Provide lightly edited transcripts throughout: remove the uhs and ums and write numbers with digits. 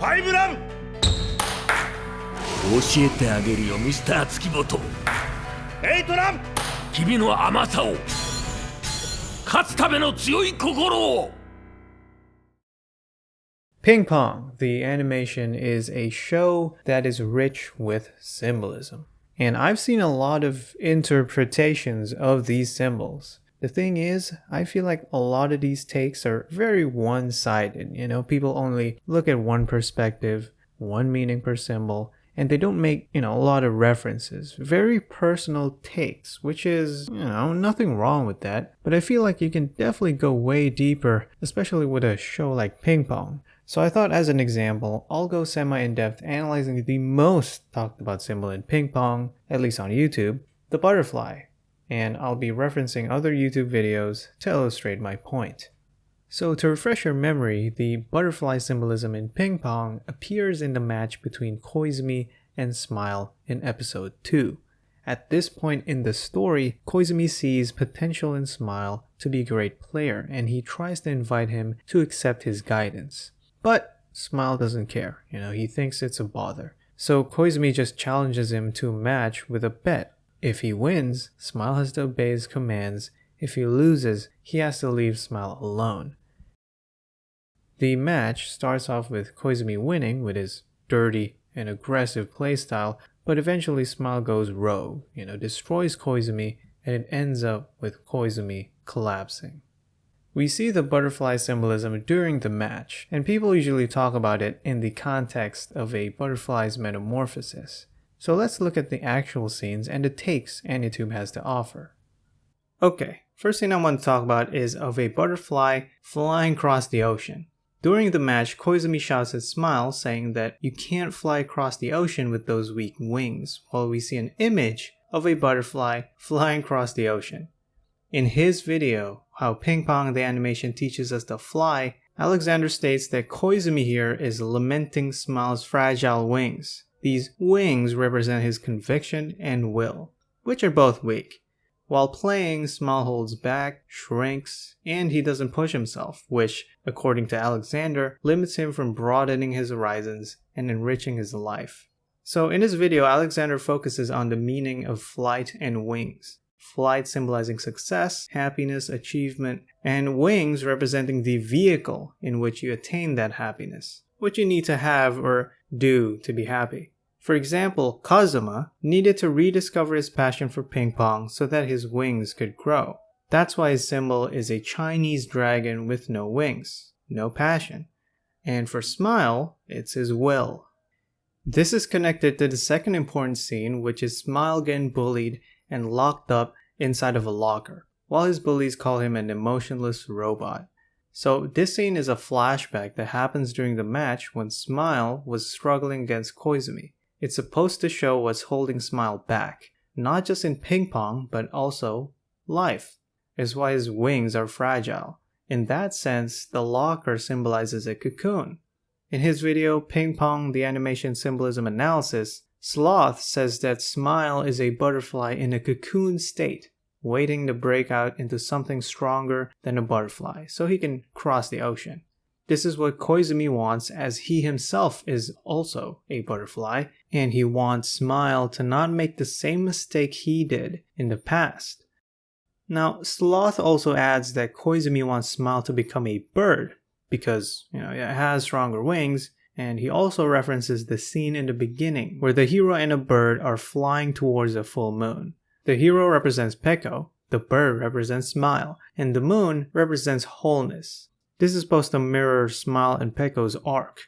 5ラン教えてあげるよミスター月本。8ラン君の甘さを、勝つための強い心を。 Ping Pong, the animation, is a show that is rich with symbolism. And I've seen a lot of interpretations of these symbols. The thing is, I feel like a lot of these takes are very one-sided. People only look at one perspective, one meaning per symbol, and they don't make, a lot of references. Very personal takes, which is, nothing wrong with that. But I feel like you can definitely go way deeper, especially with a show like Ping Pong. So I thought as an example, I'll go semi-in-depth analyzing the most talked about symbol in Ping Pong, at least on YouTube, the butterfly. And I'll be referencing other YouTube videos to illustrate my point. So to refresh your memory, the butterfly symbolism in Ping Pong appears in the match between Koizumi and Smile in episode 2. At this point in the story, Koizumi sees potential in Smile to be a great player, and he tries to invite him to accept his guidance. But Smile doesn't care, he thinks it's a bother. So Koizumi just challenges him to a match with a bet. If he wins, Smile has to obey his commands. If he loses, he has to leave Smile alone. The match starts off with Koizumi winning with his dirty and aggressive playstyle, but eventually Smile goes rogue, destroys Koizumi, and it ends up with Koizumi collapsing. We see the butterfly symbolism during the match, and people usually talk about it in the context of a butterfly's metamorphosis. So let's look at the actual scenes and the takes AniTube has to offer. Okay, first thing I want to talk about is of a butterfly flying across the ocean. During the match, Koizumi shouts at Smile saying that you can't fly across the ocean with those weak wings, while we see an image of a butterfly flying across the ocean. In his video, How Ping Pong the Animation Teaches Us to Fly, Aleczandxr states that Koizumi here is lamenting Smile's fragile wings. These wings represent his conviction and will, which are both weak. While playing, Smile holds back, shrinks, and he doesn't push himself, which, according to Aleczandxr, limits him from broadening his horizons and enriching his life. So in this video, Aleczandxr focuses on the meaning of flight and wings. Flight symbolizing success, happiness, achievement, and wings representing the vehicle in which you attain that happiness, what you need to have or do to be happy. For example, Kazuma needed to rediscover his passion for ping pong so that his wings could grow. That's why his symbol is a Chinese dragon with no wings, no passion. And for Smile, it's his will. This is connected to the second important scene, which is Smile getting bullied and locked up inside of a locker, while his bullies call him an emotionless robot. So this scene is a flashback that happens during the match when Smile was struggling against Koizumi. It's supposed to show what's holding Smile back, not just in ping pong, but also life. Is why his wings are fragile. In that sense, the locker symbolizes a cocoon. In his video, Ping Pong the Animation Symbolism Analysis, Sloth says that Smile is a butterfly in a cocoon state, waiting to break out into something stronger than a butterfly, so he can cross the ocean. This is what Koizumi wants, as he himself is also a butterfly, and he wants Smile to not make the same mistake he did in the past. Now, Sloth also adds that Koizumi wants Smile to become a bird, because, it has stronger wings, and he also references the scene in the beginning where the hero and a bird are flying towards a full moon. The hero represents Peko, the bird represents Smile, and the moon represents wholeness. This is supposed to mirror Smile and Peko's arc.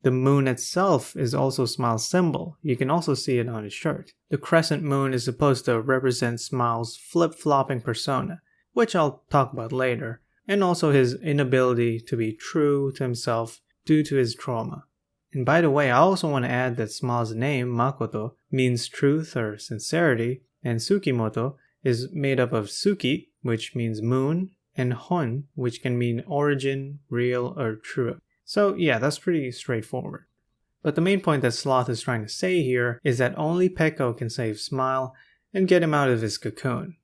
The moon itself is also Smile's symbol. You can also see it on his shirt. The crescent moon is supposed to represent Smile's flip-flopping persona, which I'll talk about later, and also his inability to be true to himself due to his trauma. And by the way, I also want to add that Smile's name, Makoto, means truth or sincerity, and Tsukimoto is made up of Tsuki, which means moon, and Hon, which can mean origin, real, or true. So yeah, that's pretty straightforward. But the main point that Sloth is trying to say here is that only Peko can save Smile and get him out of his cocoon.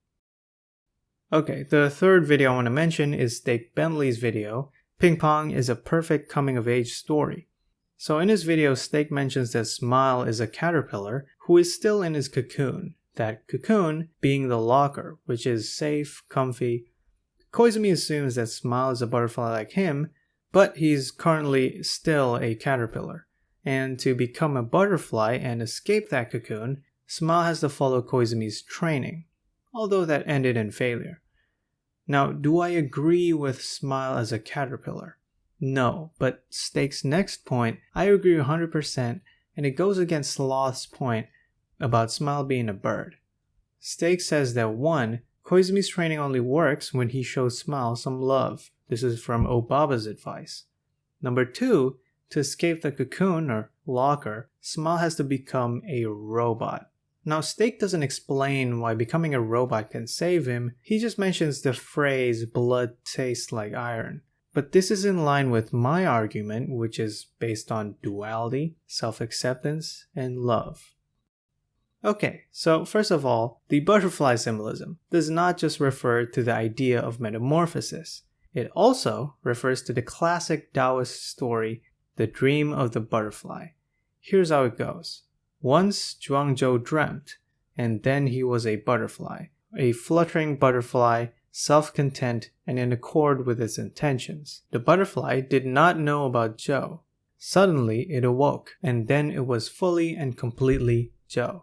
Okay, the third video I want to mention is Bentley's video, Ping Pong is a perfect coming-of-age story. So in his video, Steak mentions that Smile is a caterpillar who is still in his cocoon. That cocoon being the locker, which is safe, comfy. Koizumi assumes that Smile is a butterfly like him, but he's currently still a caterpillar. And to become a butterfly and escape that cocoon, Smile has to follow Koizumi's training, although that ended in failure. Now, do I agree with Smile as a caterpillar? No, but Steak's next point, I agree 100%, and it goes against Sloth's point about Smile being a bird. Steak says that 1. Koizumi's training only works when he shows Smile some love. This is from Obaba's advice. Number 2, to escape the cocoon or locker, Smile has to become a robot. Now, Steak doesn't explain why becoming a robot can save him, he just mentions the phrase blood tastes like iron. But this is in line with my argument, which is based on duality, self-acceptance, and love. Okay, so first of all, the butterfly symbolism does not just refer to the idea of metamorphosis. It also refers to the classic Daoist story, The Dream of the Butterfly. Here's how it goes. Once Zhuangzi dreamt, and then he was a butterfly, a fluttering butterfly, self-content and in accord with its intentions. The butterfly did not know about Zhou. Suddenly it awoke, and then it was fully and completely Zhou.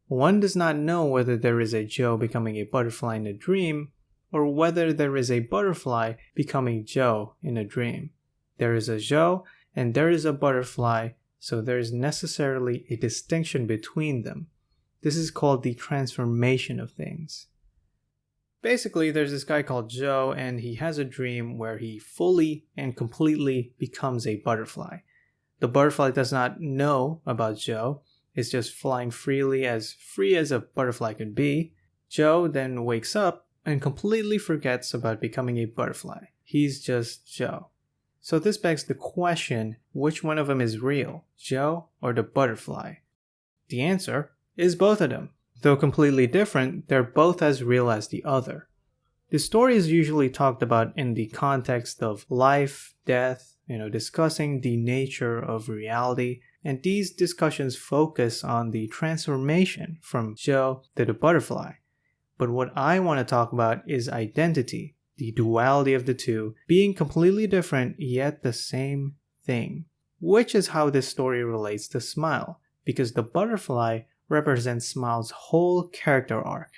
One does not know whether there is a Zhou becoming a butterfly in a dream, or whether there is a butterfly becoming Zhou in a dream. There is a Zhou, and there is a butterfly, so there is necessarily a distinction between them. This is called the transformation of things. Basically, there's this guy called Zhou, and he has a dream where he fully and completely becomes a butterfly. The butterfly does not know about Zhou, it's just flying free as a butterfly could be. Zhou then wakes up and completely forgets about becoming a butterfly. He's just Zhou. So this begs the question, which one of them is real, Zhou or the butterfly? The answer is both of them. Though completely different, they're both as real as the other. The story is usually talked about in the context of life, death, discussing the nature of reality, and these discussions focus on the transformation from Zhou to the butterfly. But what I want to talk about is identity, the duality of the two, being completely different yet the same thing, which is how this story relates to Smile, because the butterfly represents Smile's whole character arc.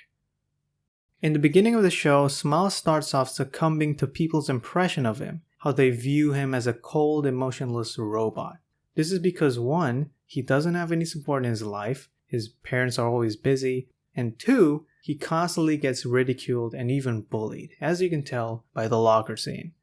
In the beginning of the show, Smile starts off succumbing to people's impression of him, how they view him as a cold, emotionless robot. This is because 1, he doesn't have any support in his life, his parents are always busy, and 2, he constantly gets ridiculed and even bullied, as you can tell by the locker scene.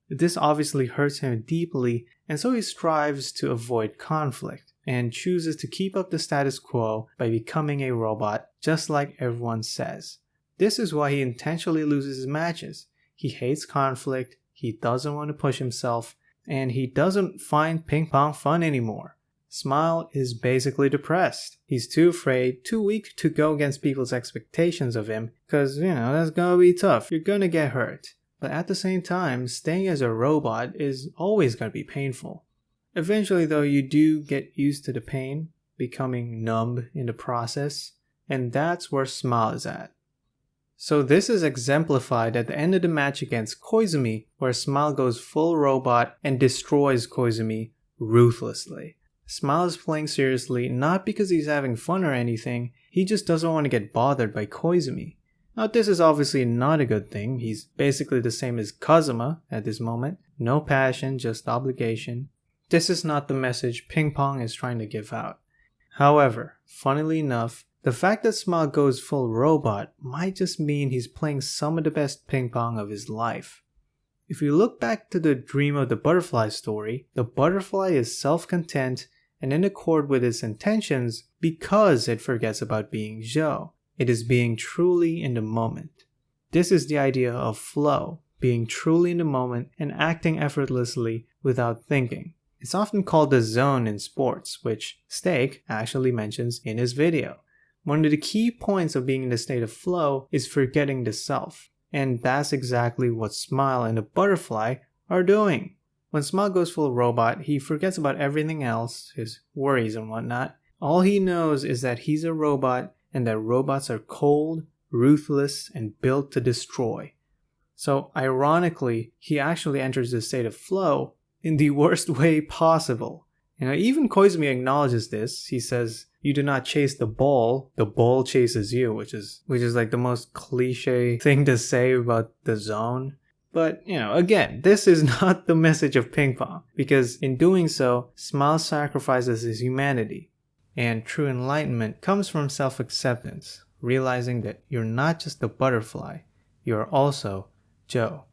This obviously hurts him deeply, and so he strives to avoid conflict, and chooses to keep up the status quo by becoming a robot, just like everyone says. This is why he intentionally loses his matches. He hates conflict, he doesn't want to push himself, and he doesn't find ping pong fun anymore. Smile is basically depressed. He's too afraid, too weak to go against people's expectations of him, because, that's gonna be tough, you're gonna get hurt. But at the same time, staying as a robot is always gonna be painful. Eventually though, you do get used to the pain, becoming numb in the process, and that's where Smile is at. So this is exemplified at the end of the match against Koizumi, where Smile goes full robot and destroys Koizumi ruthlessly. Smile is playing seriously not because he's having fun or anything, he just doesn't want to get bothered by Koizumi. Now this is obviously not a good thing, he's basically the same as Kazuma at this moment. No passion, just obligation. This is not the message Ping Pong is trying to give out. However, funnily enough, the fact that Smile goes full robot might just mean he's playing some of the best ping pong of his life. If you look back to the Dream of the Butterfly story, the butterfly is self-content and in accord with its intentions because it forgets about being Zhou. It is being truly in the moment. This is the idea of flow, being truly in the moment and acting effortlessly without thinking. It's often called the zone in sports, which Steak actually mentions in his video. One of the key points of being in the state of flow is forgetting the self. And that's exactly what Smile and the butterfly are doing. When Smile goes full robot, he forgets about everything else, his worries and whatnot. All he knows is that he's a robot and that robots are cold, ruthless, and built to destroy. So ironically, he actually enters this state of flow in the worst way possible. Even Koizumi acknowledges this. He says, "You do not chase the ball chases you," which is like the most cliche thing to say about the zone. But, again, this is not the message of Ping Pong, because in doing so, Smile sacrifices his humanity. And true enlightenment comes from self-acceptance, realizing that you're not just a butterfly, you're also Joe.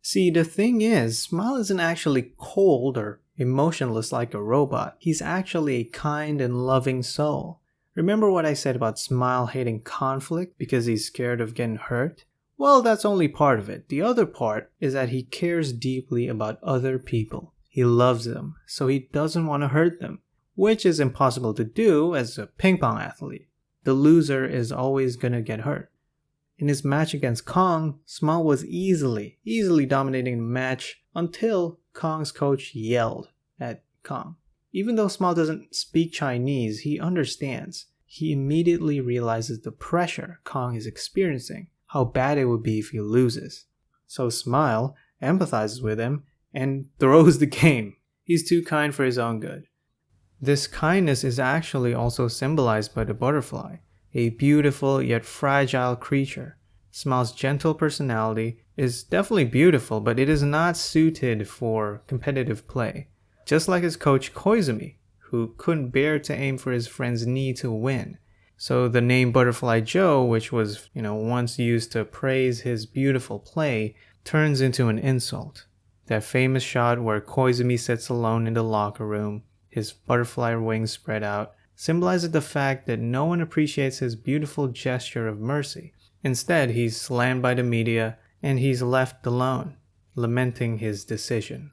See, the thing is, Smile isn't actually cold or emotionless like a robot. He's actually a kind and loving soul. Remember what I said about Smile hating conflict because he's scared of getting hurt? Well, that's only part of it. The other part is that he cares deeply about other people. He loves them, so he doesn't want to hurt them, which is impossible to do as a ping pong athlete. The loser is always gonna get hurt. In his match against Kong, Smile was easily dominating the match until Kong's coach yelled at Kong. Even though Smile doesn't speak Chinese, he understands. He immediately realizes the pressure Kong is experiencing, how bad it would be if he loses. So Smile empathizes with him and throws the game. He's too kind for his own good. This kindness is actually also symbolized by the butterfly, a beautiful yet fragile creature. Smile's gentle personality is definitely beautiful, but it is not suited for competitive play. Just like his coach Koizumi, who couldn't bear to aim for his friend's knee to win. So the name Butterfly Joe, which was, once used to praise his beautiful play, turns into an insult. That famous shot where Koizumi sits alone in the locker room, his butterfly wings spread out, symbolizes the fact that no one appreciates his beautiful gesture of mercy. Instead, he's slammed by the media and he's left alone, lamenting his decision.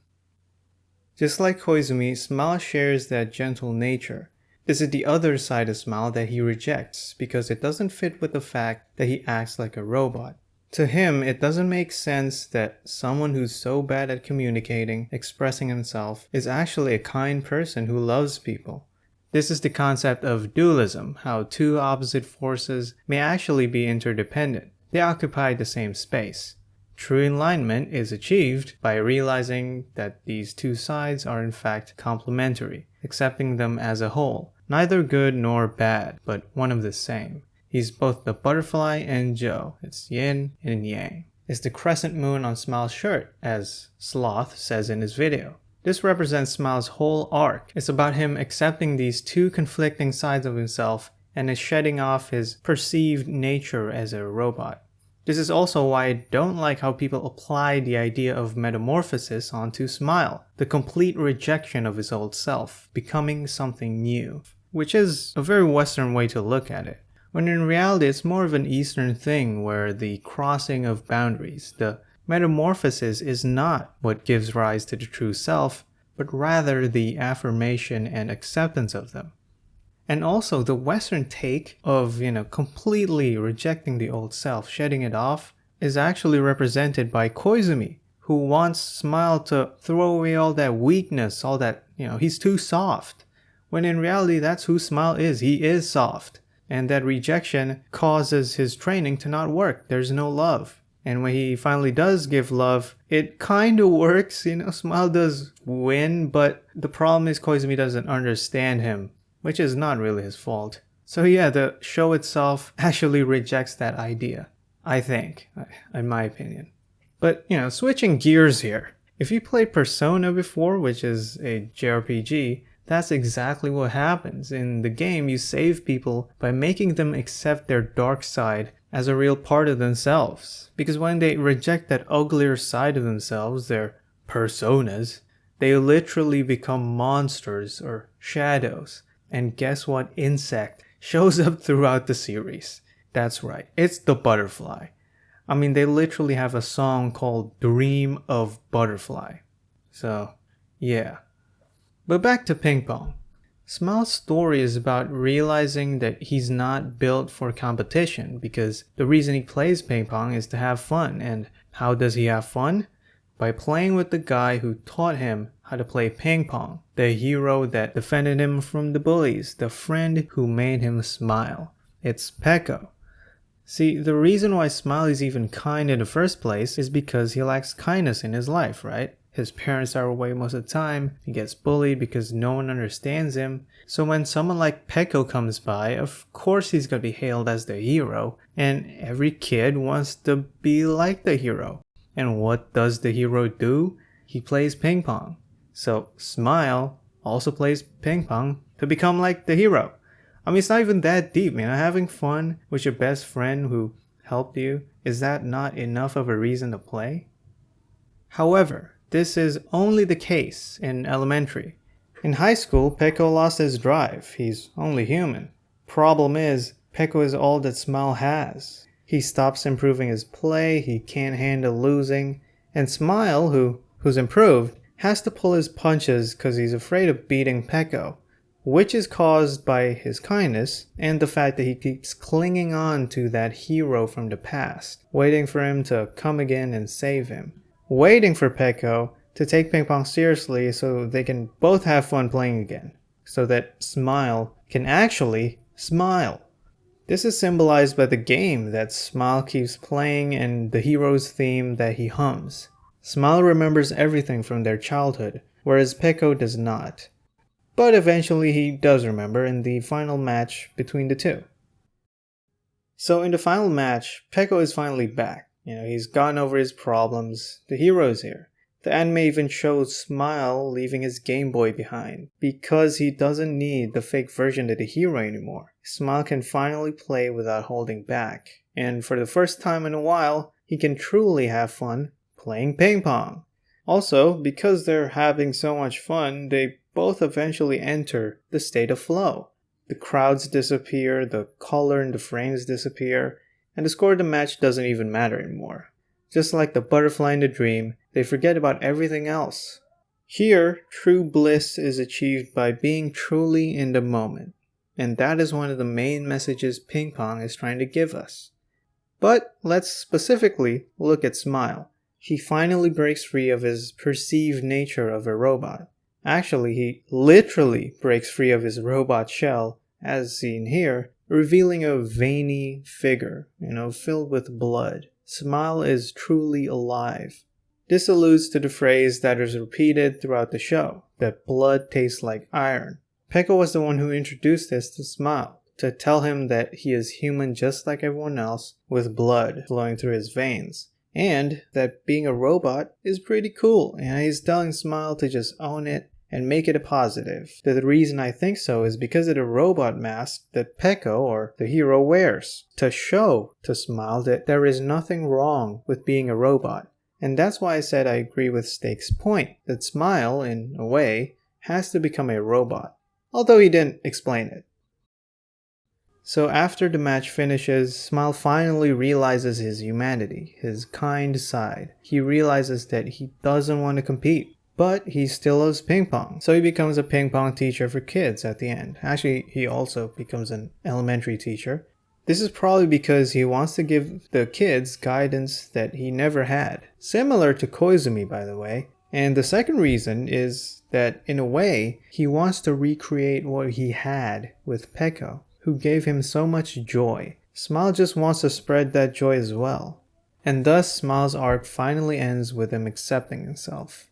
Just like Koizumi, Smile shares that gentle nature. This is the other side of Smile that he rejects because it doesn't fit with the fact that he acts like a robot. To him, it doesn't make sense that someone who's so bad at communicating, expressing himself, is actually a kind person who loves people. This is the concept of dualism, how two opposite forces may actually be interdependent. They occupy the same space. True enlightenment is achieved by realizing that these two sides are in fact complementary, accepting them as a whole, neither good nor bad, but one of the same. He's both the butterfly and Joe. It's yin and yang. It's the crescent moon on Smile's shirt, as Sloth says in his video. This represents Smile's whole arc. It's about him accepting these two conflicting sides of himself and is shedding off his perceived nature as a robot. This is also why I don't like how people apply the idea of metamorphosis onto Smile, the complete rejection of his old self, becoming something new, which is a very Western way to look at it. When in reality it's more of an Eastern thing where the crossing of boundaries, the metamorphosis is not what gives rise to the true self, but rather the affirmation and acceptance of them. And also the Western take of, completely rejecting the old self, shedding it off, is actually represented by Koizumi, who wants Smile to throw away all that weakness, all that, he's too soft. When in reality that's who Smile is, he is soft. And that rejection causes his training to not work. There's no love. And when he finally does give love, it kind of works. Smile does win, but the problem is Koizumi doesn't understand him, which is not really his fault. So yeah, the show itself actually rejects that idea, I think, in my opinion. But, switching gears here. If you played Persona before, which is a JRPG, that's exactly what happens. In the game, you save people by making them accept their dark side as a real part of themselves. Because when they reject that uglier side of themselves, their personas, they literally become monsters or shadows. And guess what insect shows up throughout the series? That's right, it's the butterfly. They literally have a song called Dream of Butterfly. So, yeah. But back to Ping Pong. Smile's story is about realizing that he's not built for competition because the reason he plays ping pong is to have fun. And how does he have fun? by playing with the guy who taught him how to play ping pong, the hero that defended him from the bullies, the friend who made him smile. It's Peko. See, the reason why Smile is even kind in the first place is because he lacks kindness in his life, right? His parents are away most of the time, he gets bullied because no one understands him. So when someone like Peko comes by, of course he's gonna be hailed as the hero, and every kid wants to be like the hero. And what does the hero do? He plays ping pong. So Smile also plays ping pong to become like the hero. I mean, it's not even that deep, man. Having fun with your best friend who helped you, is that not enough of a reason to play? However, this is only the case in elementary. In high school, Peko lost his drive. He's only human. Problem is, Peko is all that Smile has. He stops improving his play, he can't handle losing, and Smile, who's improved, has to pull his punches because he's afraid of beating Peko, which is caused by his kindness and the fact that he keeps clinging on to that hero from the past, waiting for him to come again and save him. Waiting for Peko to take ping pong seriously so they can both have fun playing again, so that Smile can actually smile. This is symbolized by the game that Smile keeps playing and the hero's theme that he hums. Smile remembers everything from their childhood, whereas Peko does not. But eventually he does remember in the final match between the two. So in the final match, Peko is finally back. He's gotten over his problems. The hero's here. The anime even shows Smile leaving his Game Boy behind because he doesn't need the fake version of the hero anymore. Smile can finally play without holding back. And for the first time in a while, he can truly have fun playing ping pong. Also, because they're having so much fun, they both eventually enter the state of flow. The crowds disappear, the color in the frames disappear, and the score of the match doesn't even matter anymore. Just like the butterfly in the dream, they forget about everything else. Here, true bliss is achieved by being truly in the moment, and that is one of the main messages ping pong is trying to give us. But let's specifically look at Smile. He finally breaks free of his perceived nature of a robot. Actually, he literally breaks free of his robot shell, as seen here, revealing a veiny figure, filled with blood. Smile is truly alive. This alludes to the phrase that is repeated throughout the show, that blood tastes like iron. Peko was the one who introduced this to Smile, to tell him that he is human just like everyone else, with blood flowing through his veins. And that being a robot is pretty cool, and he's telling Smile to just own it and make it a positive. The reason I think so is because of the robot mask that Peko, or the hero, wears, to show to Smile that there is nothing wrong with being a robot. And that's why I said I agree with Steak's point, that Smile, in a way, has to become a robot, although he didn't explain it. So after the match finishes, Smile finally realizes his humanity, his kind side. He realizes that he doesn't want to compete, but he still loves ping pong. So he becomes a ping pong teacher for kids at the end. Actually, he also becomes an elementary teacher. This is probably because he wants to give the kids guidance that he never had. Similar to Koizumi, by the way. And the second reason is that, in a way, he wants to recreate what he had with Peko, who gave him so much joy. Smile just wants to spread that joy as well. And thus, Smile's arc finally ends with him accepting himself.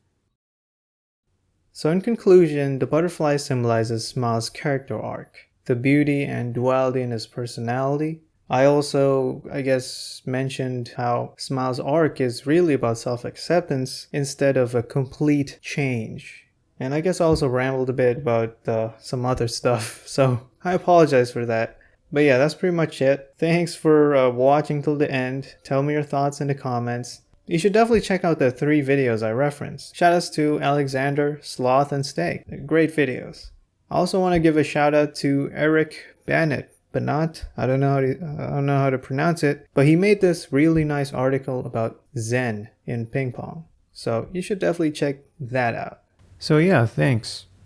So in conclusion, the butterfly symbolizes Smile's character arc, the beauty and duality in his personality. I also, mentioned how Smile's arc is really about self-acceptance instead of a complete change. And I guess I also rambled a bit about some other stuff, so I apologize for that. But yeah, that's pretty much it. Thanks for watching till the end. Tell me your thoughts in the comments. You should definitely check out the 3 videos I referenced. Shoutouts to Aleczandxr, Sloth, and Steak. They're great videos. I also want to give a shout out to Eric Bennett. I don't know how to pronounce it, but he made this really nice article about Zen in ping pong. So you should definitely check that out. So yeah, thanks.